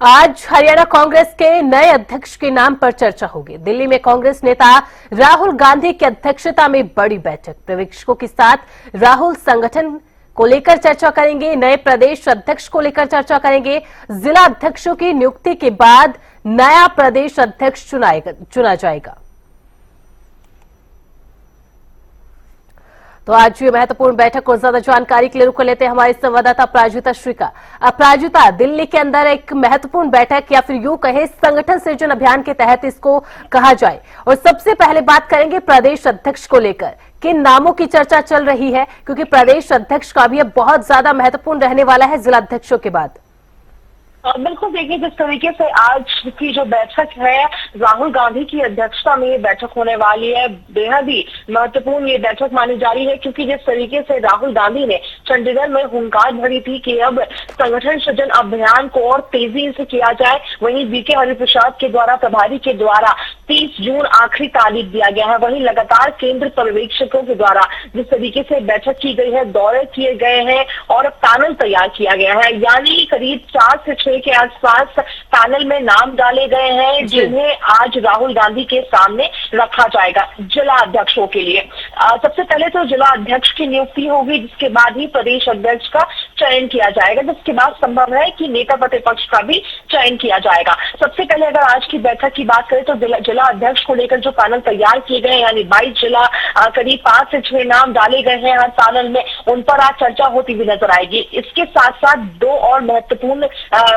आज हरियाणा कांग्रेस के नए अध्यक्ष के नाम पर चर्चा होगी। दिल्ली में कांग्रेस नेता राहुल गांधी की अध्यक्षता में बड़ी बैठक। पर्यवेक्षकों के साथ राहुल संगठन को लेकर चर्चा करेंगे, नए प्रदेश अध्यक्ष को लेकर चर्चा करेंगे। जिला अध्यक्षों की नियुक्ति के बाद नया प्रदेश अध्यक्ष चुना जाएगा। तो आज ये महत्वपूर्ण बैठक और ज्यादा जानकारी के लिए रुक लेते हैं हमारे संवाददाता प्राजुता श्रीका। प्राजुता, दिल्ली के अंदर एक महत्वपूर्ण बैठक या फिर यूं कहे संगठन सृजन अभियान के तहत इसको कहा जाए, और सबसे पहले बात करेंगे प्रदेश अध्यक्ष को लेकर। किन नामों की चर्चा चल रही है, क्योंकि प्रदेश अध्यक्ष का भी अब बहुत ज्यादा महत्वपूर्ण रहने वाला है जिला अध्यक्षों के बाद। बिल्कुल, देखिए जिस तरीके से आज की जो बैठक है राहुल गांधी की अध्यक्षता में ये बैठक होने वाली है, बेहद ही महत्वपूर्ण ये बैठक मानी जा रही है, क्योंकि जिस तरीके से राहुल गांधी ने चंडीगढ़ में हुंकार भरी थी कि अब संगठन सृजन अभियान को और तेजी से किया जाए, वहीं बीके हरिप्रसाद के द्वारा प्रभारी के द्वारा 30 जून आखिरी तारीख दिया गया है। वहीं लगातार केंद्र पर्यवेक्षकों के द्वारा जिस तरीके से बैठक की गई है, दौरे किए गए हैं और पैनल तैयार किया गया है, यानी करीब 4 से 6 के आसपास पैनल में नाम डाले गए हैं, जिन्हें आज राहुल गांधी के सामने रखा जाएगा जिला अध्यक्षों के लिए। सबसे पहले तो जिला अध्यक्ष की नियुक्ति होगी, जिसके बाद ही प्रदेश अध्यक्ष का चयन किया जाएगा, जिसके बाद संभव है कि नेता प्रतिपक्ष का भी चयन किया जाएगा। सबसे पहले अगर आज की बैठक की बात करें तो जिला अध्यक्ष को लेकर जो पैनल तैयार किए गए, यानी 22 जिला, करीब 5 से 6 नाम डाले गए हैं हर पैनल में, उन पर आज चर्चा होती हुई नजर आएगी। इसके साथ साथ 2 और महत्वपूर्ण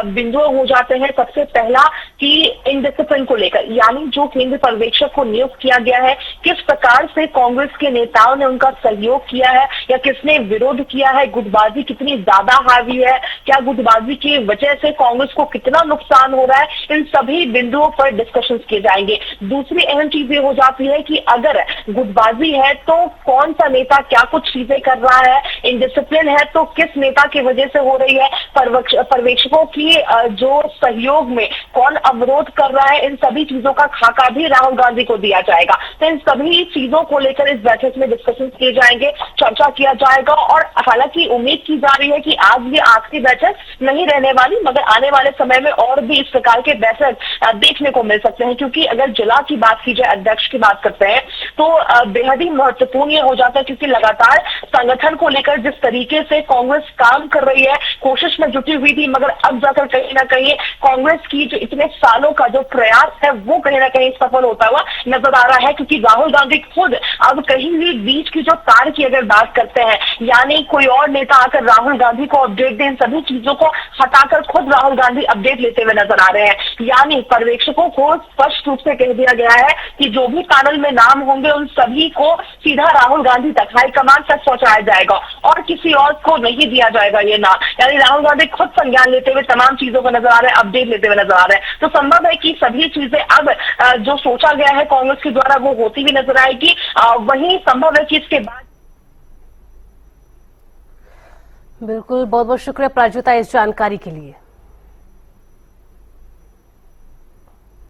बिंदु हो जाते हैं। सबसे पहला कि इनडिसिप्लिन को लेकर, यानी जो केंद्र पर्यवेक्षक को नियुक्त किया गया है, किस प्रकार से कांग्रेस के नेताओं ने उनका सहयोग किया है या किसने विरोध किया है, गुटबाजी कितनी ज्यादा हावी है, क्या गुटबाजी की वजह से कांग्रेस को कितना नुकसान हो रहा है, इन सभी बिंदुओं पर डिस्कशन किए जाएंगे। दूसरी अहम चीज ये हो जाती है कि अगर गुटबाजी है तो कौन सा नेता क्या कुछ चीजें कर रहा है, इनडिसिप्लिन है तो किस नेता की वजह से हो रही है, पर्यवेक्षकों की जो सहयोग में कौन अवरोध कर रहा है, इन सभी चीजों का खाका भी राहुल गांधी को दिया जाएगा। तो इन सभी चीजों को लेकर इस बैठक में डिस्कशन किए जाएंगे, चर्चा किया जाएगा। और हालांकि उम्मीद की जा रही है कि आज ये आखिरी बैठक नहीं रहने वाली, मगर आने वाले समय में और भी इस प्रकार के बैठक देखने को मिल सकते हैं, क्योंकि अगर जिला की बात की जाए, अध्यक्ष की बात करते हैं, तो बेहद ही महत्वपूर्ण ये हो जाता है, क्योंकि लगातार संगठन को लेकर जिस तरीके से कांग्रेस काम कर रही है, कोशिश में जुटी हुई थी, मगर अब जाकर कहीं ना कहीं कांग्रेस की जो इतने सालों का जो प्रयास है वो कहीं ना कहीं सफल होता हुआ नजर आ रहा है, क्योंकि राहुल गांधी खुद अब कहीं भी बीच की जो तार की अगर बात करते हैं, यानी कोई और नेता आकर राहुल गांधी को अपडेट दें, सभी चीजों को हटाकर खुद राहुल गांधी अपडेट लेते हुए नजर आ रहे हैं। यानी पर्यवेक्षकों को स्पष्ट रूप से कह दिया गया है कि जो भी पैनल में नाम होंगे उन सभी को सीधा राहुल गांधी तक, हाईकमान तक पहुंचाया जाएगा और किसी और को नहीं दिया जाएगा ये नाम। यानी राहुल गांधी खुद संज्ञान लेते हुए तमाम चीजों को नजर आ रहे हैं, अपडेट लेते हुए नजर आ रहे हैं। तो संभव है कि सभी चीजें अब जो सोचा गया है कांग्रेस के द्वारा वो होती हुई नजर आएगी। वहीं संभव है कि इसके बाद। बिल्कुल, बहुत बहुत शुक्रिया प्राजुता इस जानकारी के लिए।